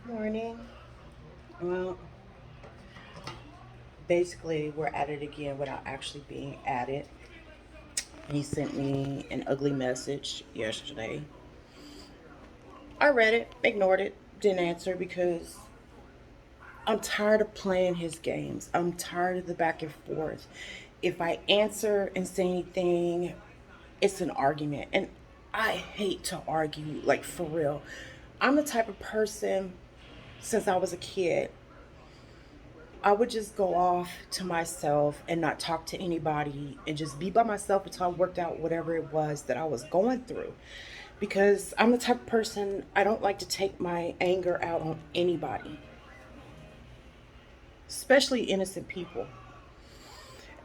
Morning. Well, basically, we're at it again without actually being at it. He sent me an ugly message yesterday. I read it, ignored it, didn't answer because I'm tired of playing his games. I'm tired of the back and forth. If I answer and say anything, it's an argument. And I hate to argue, like for real. I'm the type of person, since I was a kid, I would just go off to myself and not talk to anybody and just be by myself until I worked out whatever it was that I was going through. Because I'm the type of person, I don't like to take my anger out on anybody, especially innocent people.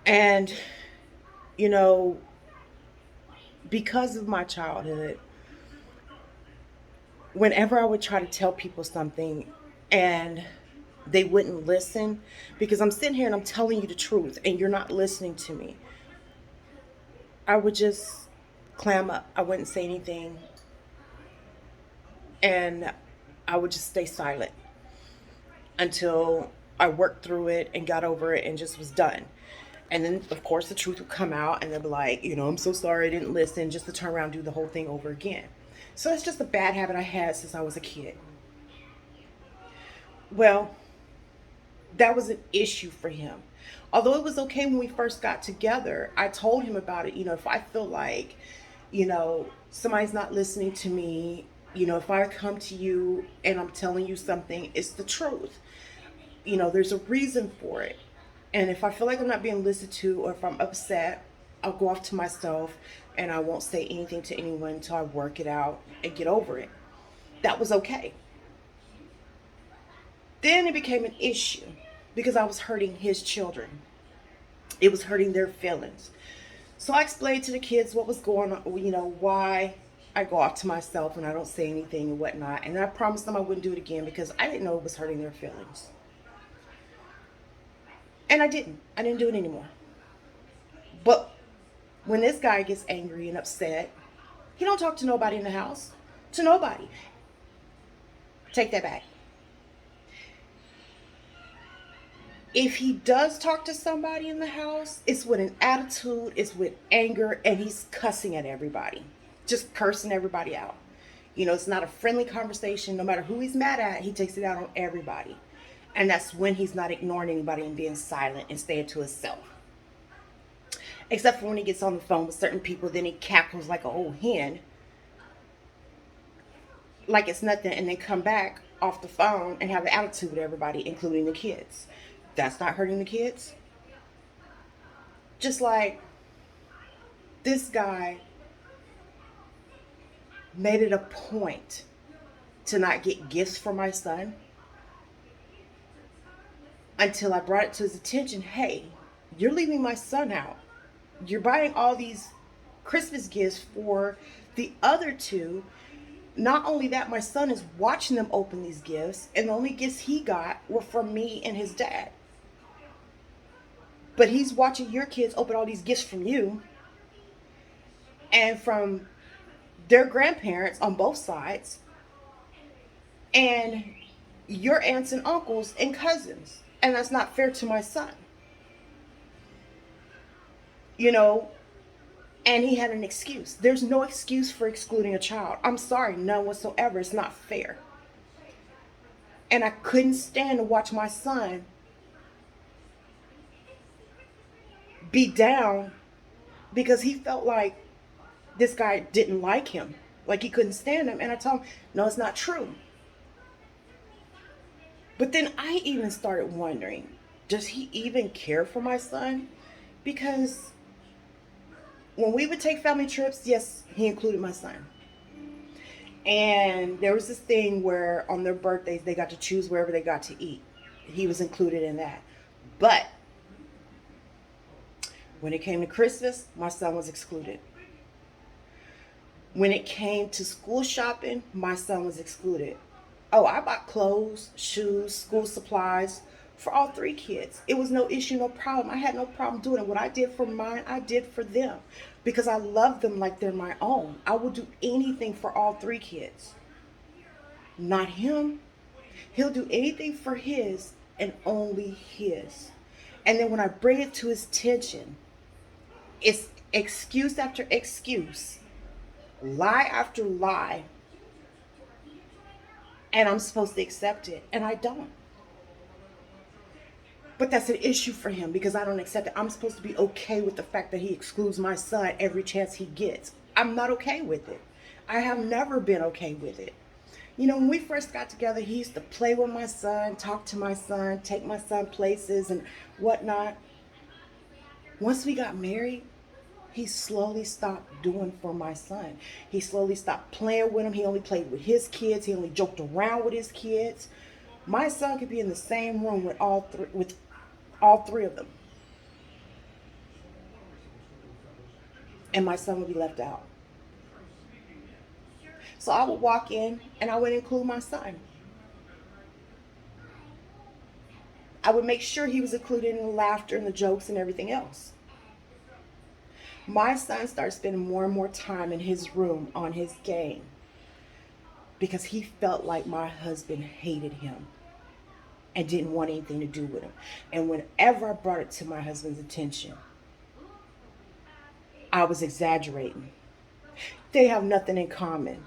And, you know, because of my childhood, whenever I would try to tell people something and they wouldn't listen, because I'm sitting here and I'm telling you the truth and you're not listening to me, I would just clam up. I wouldn't say anything and I would just stay silent until I worked through it and got over it and just was done. And then, of course, the truth would come out and they'd be like, I'm so sorry I didn't listen, just to turn around and do the whole thing over again. So that's just a bad habit I had since I was a kid. Well, that was an issue for him. Although it was okay when we first got together, I told him about it. If I feel like, somebody's not listening to me, if I come to you and I'm telling you something, it's the truth. There's a reason for it. And if I feel like I'm not being listened to or if I'm upset, I'll go off to myself and I won't say anything to anyone until I work it out and get over it. That was okay. Then it became an issue because I was hurting his children. It was hurting their feelings. So I explained to the kids what was going on, why I go off to myself and I don't say anything and whatnot. And I promised them I wouldn't do it again because I didn't know it was hurting their feelings. And I didn't. I didn't do it anymore. But when this guy gets angry and upset, he don't talk to nobody in the house. To nobody. Take that back. If he does talk to somebody in the house, it's with an attitude, it's with anger, and he's cussing at everybody. Just cursing everybody out. It's not a friendly conversation. No matter who he's mad at, he takes it out on everybody. And that's when he's not ignoring anybody and being silent and staying to himself. Except for when he gets on the phone with certain people, then he cackles like an old hen, like it's nothing, and then come back off the phone and have an attitude with everybody, including the kids. That's not hurting the kids. Just like this guy made it a point to not get gifts for my son until I brought it to his attention. Hey, you're leaving my son out. You're buying all these Christmas gifts for the other two. Not only that, my son is watching them open these gifts, and the only gifts he got were from me and his dad. But he's watching your kids open all these gifts from you and from their grandparents on both sides, and your aunts and uncles and cousins. And that's not fair to my son. You know, and he had an excuse. There's no excuse for excluding a child. I'm sorry, none whatsoever. It's not fair. And I couldn't stand to watch my son be down because he felt like this guy didn't like him, like he couldn't stand him. And I told him, no, it's not true. But then I even started wondering, does he even care for my son? Because when we would take family trips, yes, he included my son. And there was this thing where on their birthdays, they got to choose wherever they got to eat. He was included in that. But when it came to Christmas, my son was excluded. When it came to school shopping, my son was excluded. Oh, I bought clothes, shoes, school supplies for all three kids. It was no issue, no problem. I had no problem doing it. What I did for mine, I did for them because I love them like they're my own. I will do anything for all three kids. Not him. He'll do anything for his and only his. And then when I bring it to his attention, it's excuse after excuse, lie after lie, and I'm supposed to accept it, and I don't. But that's an issue for him because I don't accept it. I'm supposed to be okay with the fact that he excludes my son every chance he gets. I'm not okay with it. I have never been okay with it. You know, when we first got together, he used to play with my son, talk to my son, take my son places and whatnot. Once we got married, he slowly stopped doing for my son. He slowly stopped playing with him. He only played with his kids. He only joked around with his kids. My son could be in the same room with all three of them, and my son would be left out. So I would walk in and I would include my son. I would make sure he was included in the laughter and the jokes and everything else. My son started spending more and more time in his room on his game because he felt like my husband hated him and didn't want anything to do with him. And whenever I brought it to my husband's attention, I was exaggerating. They have nothing in common.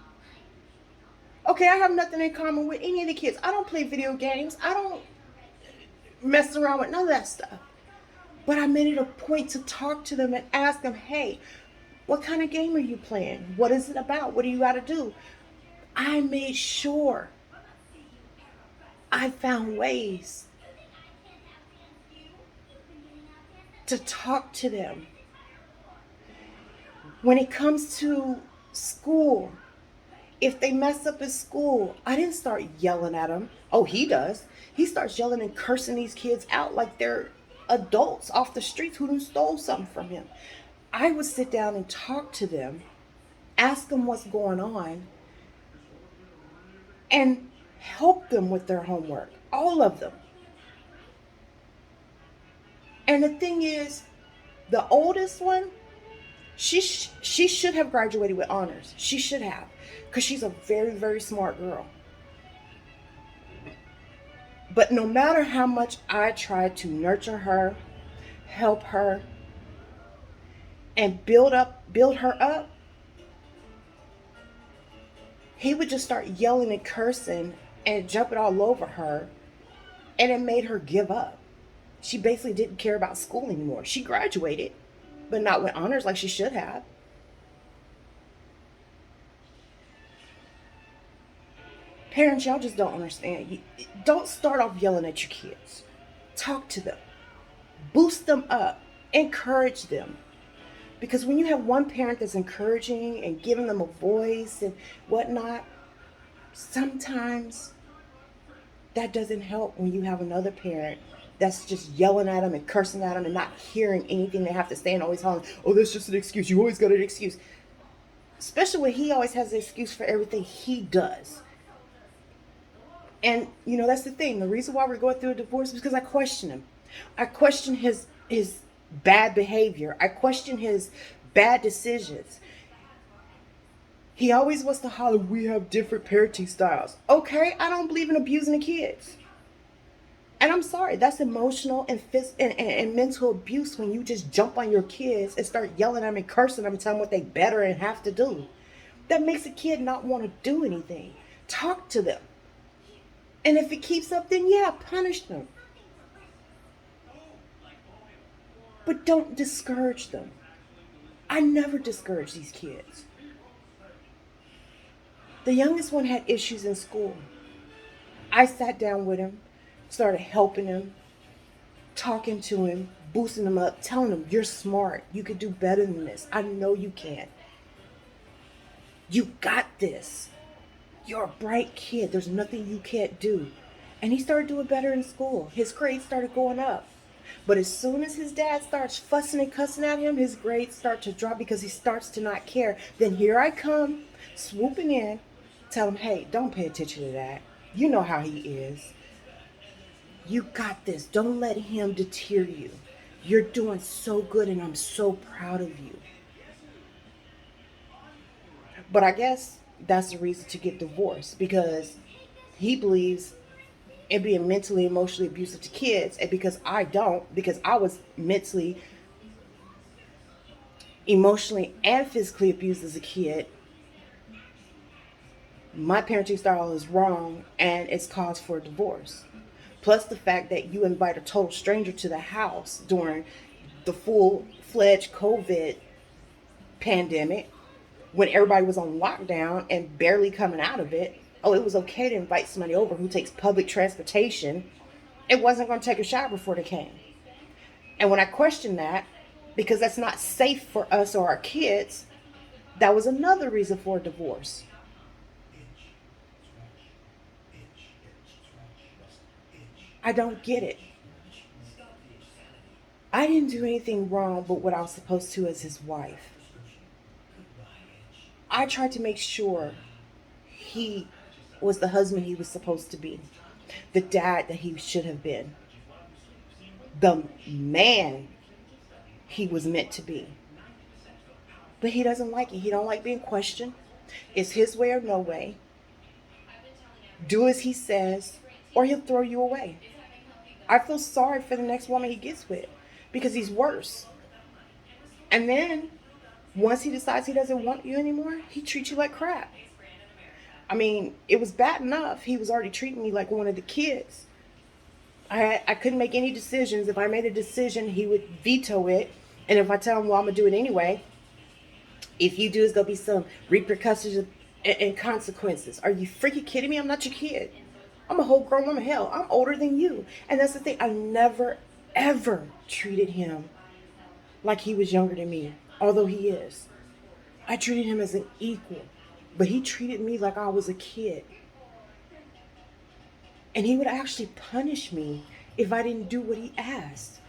Okay, I have nothing in common with any of the kids. I don't play video games. I don't mess around with none of that stuff. But I made it a point to talk to them and ask them, hey, what kind of game are you playing? What is it about? What do you got to do? I made sure I found ways to talk to them. When it comes to school, if they mess up at school, I didn't start yelling at them. Oh, he does. He starts yelling and cursing these kids out like they're adults off the streets who stole something from him. I would sit down and talk to them, ask them what's going on, and help them with their homework. All of them. And the thing is, the oldest one, she should have graduated with honors. She should have, because she's a very, very smart girl. But no matter how much I tried to nurture her, help her, and build her up, he would just start yelling and cursing and jumping all over her, and it made her give up. She basically didn't care about school anymore. She graduated, but not with honors like she should have. Parents, y'all just don't understand. Don't start off yelling at your kids. Talk to them. Boost them up. Encourage them. Because when you have one parent that's encouraging and giving them a voice and whatnot, sometimes that doesn't help when you have another parent that's just yelling at them and cursing at them and not hearing anything they have to say and always hollering, oh, that's just an excuse. You always got an excuse. Especially when he always has an excuse for everything he does. And, you know, that's the thing. The reason why we're going through a divorce is because I question him. I question his bad behavior. I question his bad decisions. He always wants to holler, we have different parenting styles. Okay, I don't believe in abusing the kids. And I'm sorry, that's emotional and mental abuse when you just jump on your kids and start yelling at them and cursing them and telling them what they better and have to do. That makes a kid not want to do anything. Talk to them. And if it keeps up, then yeah, punish them. But don't discourage them. I never discourage these kids. The youngest one had issues in school. I sat down with him, started helping him, talking to him, boosting him up, telling him, you're smart. You could do better than this. I know you can. You got this. You're a bright kid. There's nothing you can't do. And he started doing better in school. His grades started going up. But as soon as his dad starts fussing and cussing at him, his grades start to drop because he starts to not care. Then here I come, swooping in, tell him, hey, don't pay attention to that. You know how he is. You got this. Don't let him deter you. You're doing so good and I'm so proud of you. But I guess that's the reason to get divorced, because he believes and being mentally, emotionally abusive to kids. And because I don't, because I was mentally, emotionally, and physically abused as a kid, my parenting style is wrong and it's cause for divorce. Plus the fact that you invite a total stranger to the house during the full-fledged COVID pandemic when everybody was on lockdown and barely coming out of it. Oh, it was okay to invite somebody over who takes public transportation. It wasn't going to take a shower before they came. And when I questioned that, because that's not safe for us or our kids, that was another reason for a divorce. I don't get it. I didn't do anything wrong but what I was supposed to as his wife. I tried to make sure he was the husband he was supposed to be, the dad that he should have been, the man he was meant to be. But he doesn't like it. He don't like being questioned. It's his way or no way. Do as he says, or he'll throw you away. I feel sorry for the next woman he gets with because he's worse. And then once he decides he doesn't want you anymore, he treats you like crap. I mean, it was bad enough. He was already treating me like one of the kids. I couldn't make any decisions. If I made a decision, he would veto it. And if I tell him, well, I'm going to do it anyway, if you do, it's going to be some repercussions and consequences. Are you freaking kidding me? I'm not your kid. I'm a whole grown woman. Hell, I'm older than you. And that's the thing. I never, ever treated him like he was younger than me, although he is. I treated him as an equal, but he treated me like I was a kid. And he would actually punish me if I didn't do what he asked.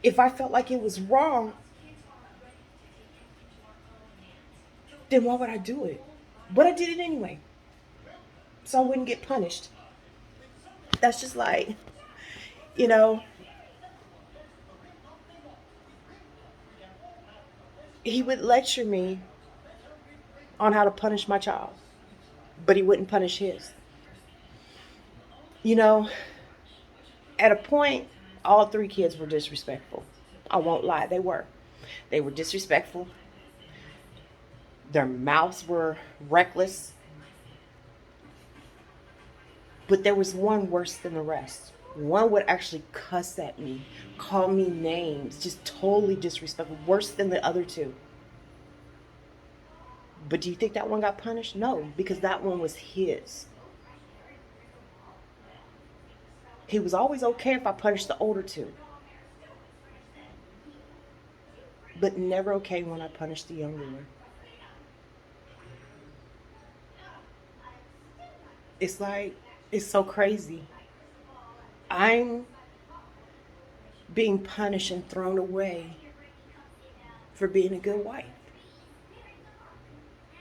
If I felt like it was wrong, then why would I do it? But I did it anyway, so I wouldn't get punished. That's just like, you know, he would lecture me on how to punish my child, but he wouldn't punish his. You know, at a point, all three kids were disrespectful. I won't lie, they were. They were disrespectful. Their mouths were reckless. But there was one worse than the rest. One would actually cuss at me, call me names, just totally disrespectful, worse than the other two. But do you think that one got punished? No, because that one was his. He was always okay if I punished the older two, but never okay when I punished the younger one. It's like, it's so crazy. I'm being punished and thrown away for being a good wife.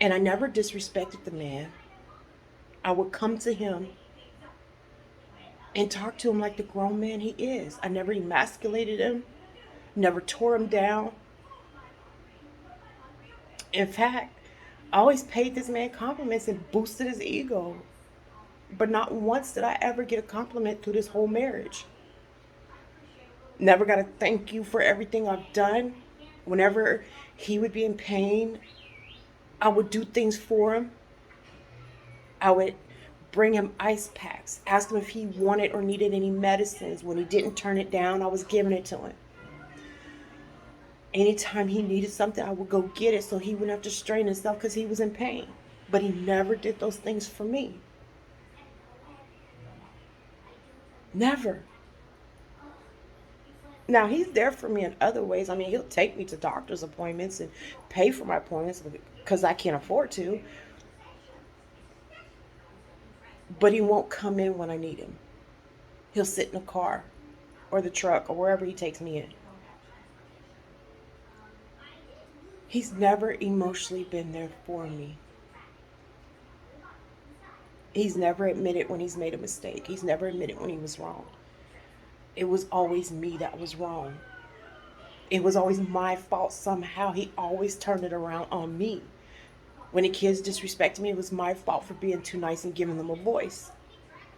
And I never disrespected the man. I would come to him and talk to him like the grown man he is. I never emasculated him, never tore him down. In fact, I always paid this man compliments and boosted his ego. But not once did I ever get a compliment through this whole marriage. Never got a thank you for everything I've done. Whenever he would be in pain, I would do things for him. I would bring him ice packs, ask him if he wanted or needed any medicines. When he didn't turn it down, I was giving it to him. Anytime he needed something, I would go get it so he wouldn't have to strain himself because he was in pain. But he never did those things for me. Never. Now, he's there for me in other ways. I mean, he'll take me to doctor's appointments and pay for my appointments because I can't afford to. But he won't come in when I need him. He'll sit in the car or the truck or wherever he takes me in. He's never emotionally been there for me. He's never admitted when he's made a mistake. He's never admitted when he was wrong. It was always me that was wrong. It was always my fault somehow. He always turned it around on me. When the kids disrespected me, it was my fault for being too nice and giving them a voice.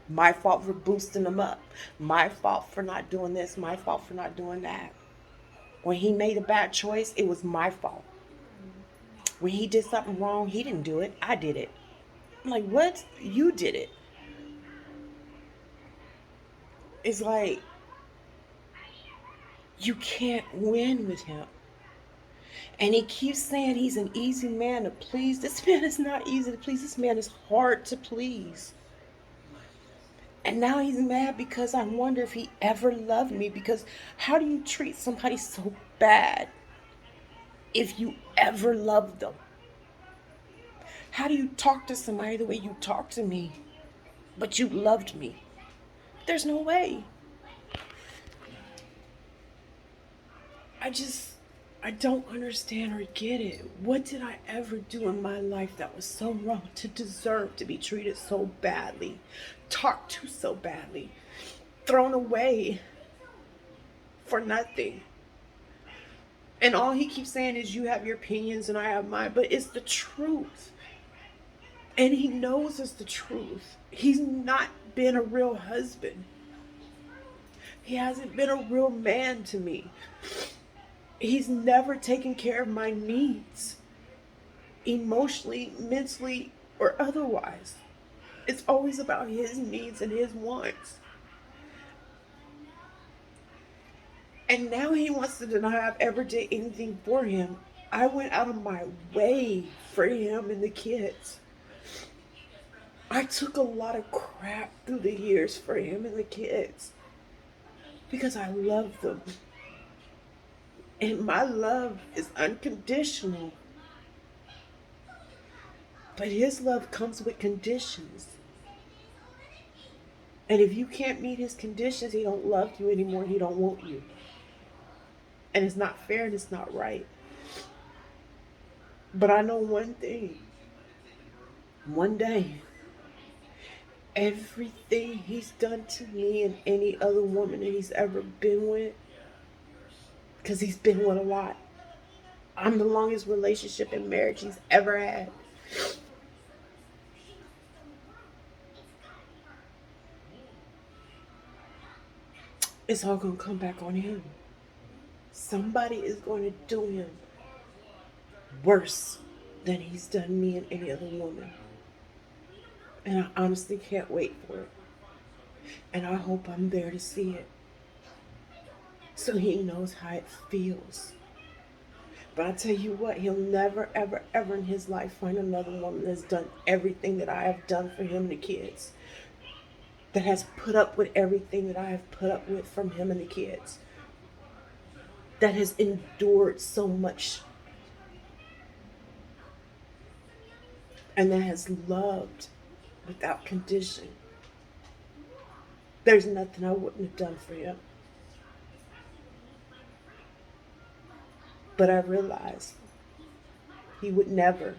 My fault for boosting him up. My fault for not doing this. My fault for not doing that. When he made a bad choice, it was my fault. When he did something wrong, he didn't do it. I did it. I'm like, what? You did it. It's like, you can't win with him. And he keeps saying he's an easy man to please. This man is not easy to please. This man is hard to please. And now he's mad because I wonder if he ever loved me. Because how do you treat somebody so bad if you ever loved them? How do you talk to somebody the way you talk to me, but you loved me? There's no way. I don't understand or get it. What did I ever do in my life that was so wrong to deserve to be treated so badly, talked to so badly, thrown away for nothing? And all he keeps saying is, you have your opinions and I have mine, but it's the truth. And he knows it's the truth. He's not been a real husband. He hasn't been a real man to me. He's never taken care of my needs, emotionally, mentally, or otherwise. It's always about his needs and his wants. And now he wants to deny I've ever did anything for him. I went out of my way for him and the kids. I took a lot of crap through the years for him and the kids because I love them. And my love is unconditional. But his love comes with conditions. And if you can't meet his conditions, he don't love you anymore. He don't want you. And it's not fair and it's not right. But I know one thing. One day, everything he's done to me and any other woman that he's ever been with, because he's been with a lot. I'm the longest relationship and marriage he's ever had. It's all going to come back on him. Somebody is going to do him worse than he's done me and any other woman. And I honestly can't wait for it. And I hope I'm there to see it, so he knows how it feels. But I tell you what, he'll never, ever, ever in his life find another woman that's done everything that I have done for him and the kids. That has put up with everything that I have put up with from him and the kids. That has endured so much. And that has loved without condition. There's nothing I wouldn't have done for him. But I realized he would never,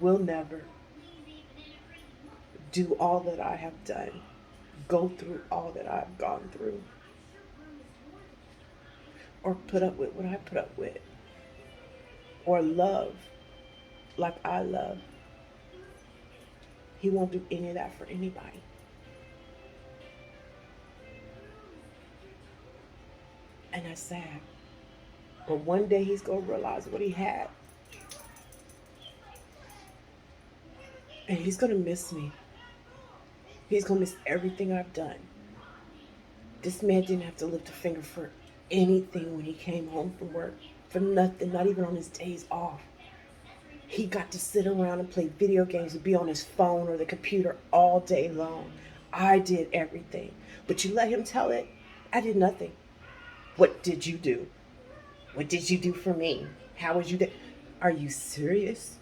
will never do all that I have done, go through all that I've gone through, or put up with what I put up with, or love like I love. He won't do any of that for anybody. And that's sad. But one day he's going to realize what he had. And he's going to miss me. He's going to miss everything I've done. This man didn't have to lift a finger for anything when he came home from work. For nothing, not even on his days off. He got to sit around and play video games and be on his phone or the computer all day long. I did everything. But you let him tell it, I did nothing. What did you do? What did you do for me? How was you there? Are you serious?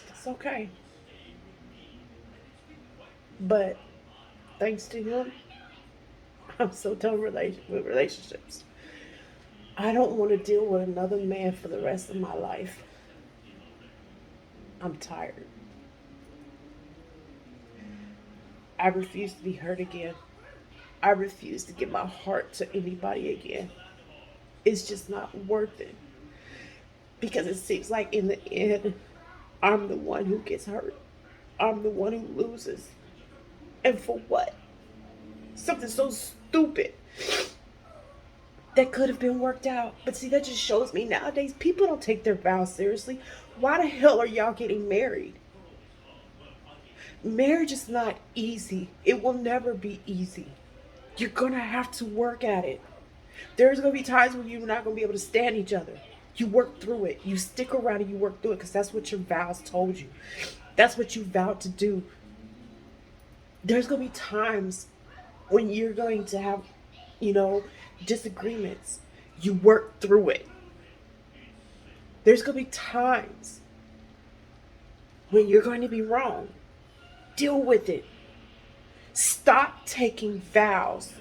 It's okay. But thanks to him, I'm so done with relationships. I don't want to deal with another man for the rest of my life. I'm tired. I refuse to be hurt again. I refuse to give my heart to anybody again. It's just not worth it. Because it seems like in the end, I'm the one who gets hurt. I'm the one who loses. And for what? Something so stupid that could have been worked out. But see, that just shows me nowadays people don't take their vows seriously. Why the hell are y'all getting married? Marriage is not easy. It will never be easy. You're gonna have to work at it. There's gonna be times when you're not gonna be able to stand each other. You work through it. You stick around and you work through it because that's what your vows told you. That's what you vowed to do. There's gonna be times when you're going to have, you know, disagreements. You work through it. There's gonna be times when you're going to be wrong. Deal with it. Stop taking vows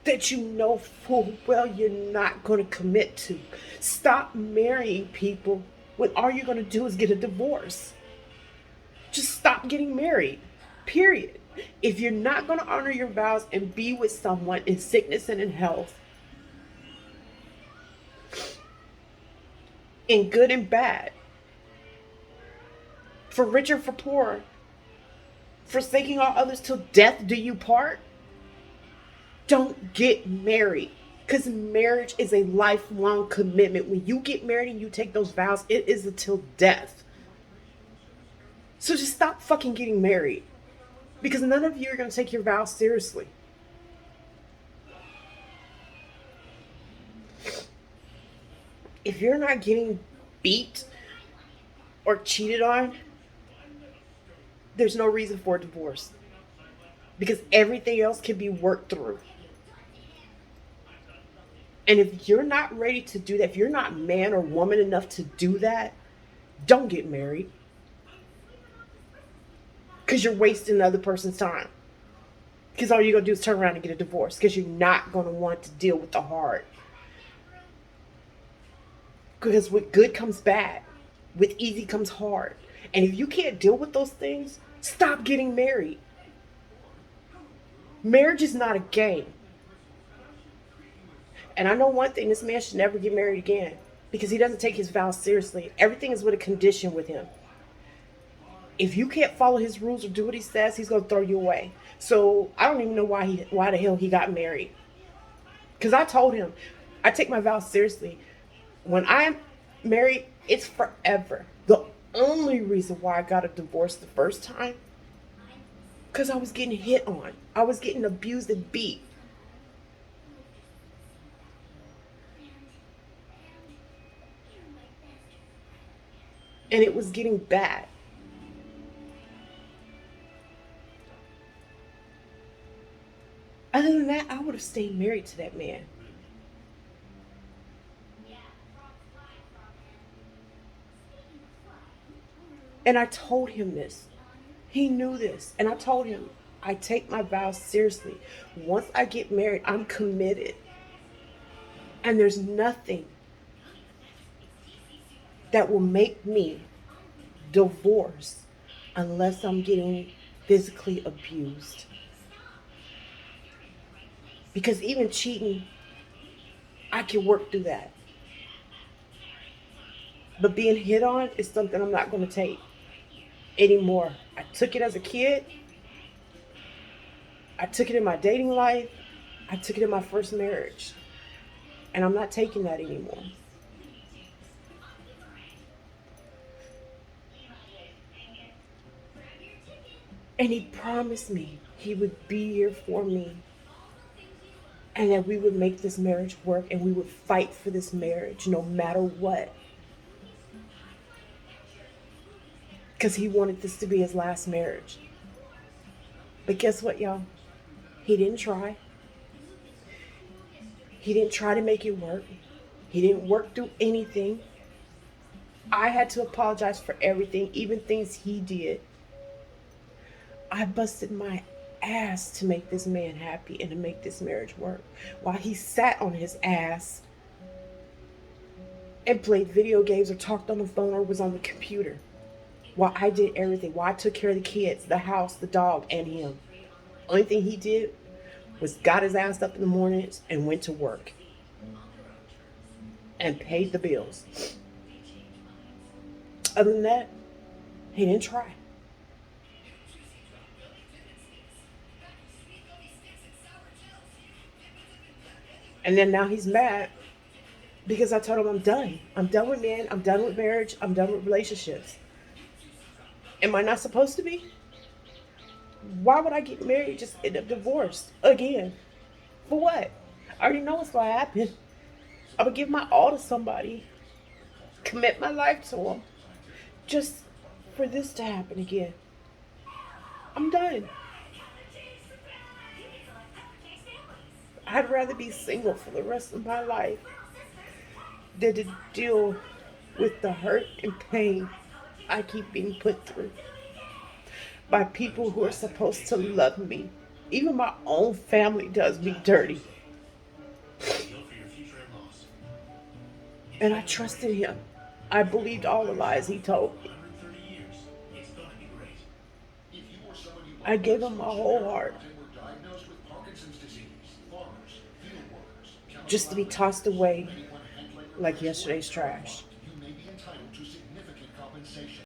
that you know full well you're not going to commit to. Stop marrying people when all you're going to do is get a divorce. Just stop getting married. Period. If you're not going to honor your vows and be with someone in sickness and in health, in good and bad, for rich or for poor, forsaking all others till death do you part, don't get married. Because marriage is a lifelong commitment. When you get married and you take those vows, it is until death. So just stop fucking getting married. Because none of you are going to take your vows seriously. If you're not getting beat or cheated on, there's no reason for a divorce. Because everything else can be worked through. And if you're not ready to do that, if you're not man or woman enough to do that, don't get married. Because you're wasting the other person's time. Because all you're going to do is turn around and get a divorce. Because you're not going to want to deal with the hard. Because with good comes bad. With easy comes hard. And if you can't deal with those things, stop getting married. Marriage is not a game. And I know one thing, this man should never get married again. Because he doesn't take his vows seriously. Everything is with a condition with him. If you can't follow his rules or do what he says, he's going to throw you away. So I don't even know why the hell he got married. Because I told him, I take my vows seriously. When I'm married, it's forever. The only reason why I got a divorce the first time, because I was getting hit on. I was getting abused and beat. And it was getting bad. Other than that, I would have stayed married to that man. And I told him this. He knew this. And I told him, I take my vows seriously. Once I get married, I'm committed. And there's nothing that will make me divorce unless I'm getting physically abused. Because even cheating, I can work through that. But being hit on is something I'm not going to take anymore. I took it as a kid. I took it in my dating life. I took it in my first marriage. And I'm not taking that anymore. And he promised me he would be here for me. And that we would make this marriage work and we would fight for this marriage no matter what. Because he wanted this to be his last marriage. But guess what, y'all? He didn't try. He didn't try to make it work. He didn't work through anything. I had to apologize for everything, even things he did. I busted my ass to make this man happy and to make this marriage work. While he sat on his ass and played video games or talked on the phone or was on the computer. While I did everything. While I took care of the kids, the house, the dog, and him. Only thing he did was got his ass up in the mornings and went to work. and paid the bills. Other than that, he didn't try. And then now he's mad because I told him I'm done. I'm done with men. I'm done with marriage. I'm done with relationships. Am I not supposed to be? Why would I get married, just end up divorced again? For what? I already know what's going to happen. I'm going to give my all to somebody, commit my life to them, just for this to happen again. I'm done. I'd rather be single for the rest of my life than to deal with the hurt and pain I keep being put through by people who are supposed to love me. Even my own family does me dirty. And I trusted him. I believed all the lies he told me. I gave him my whole heart, just to be tossed away like yesterday's trash.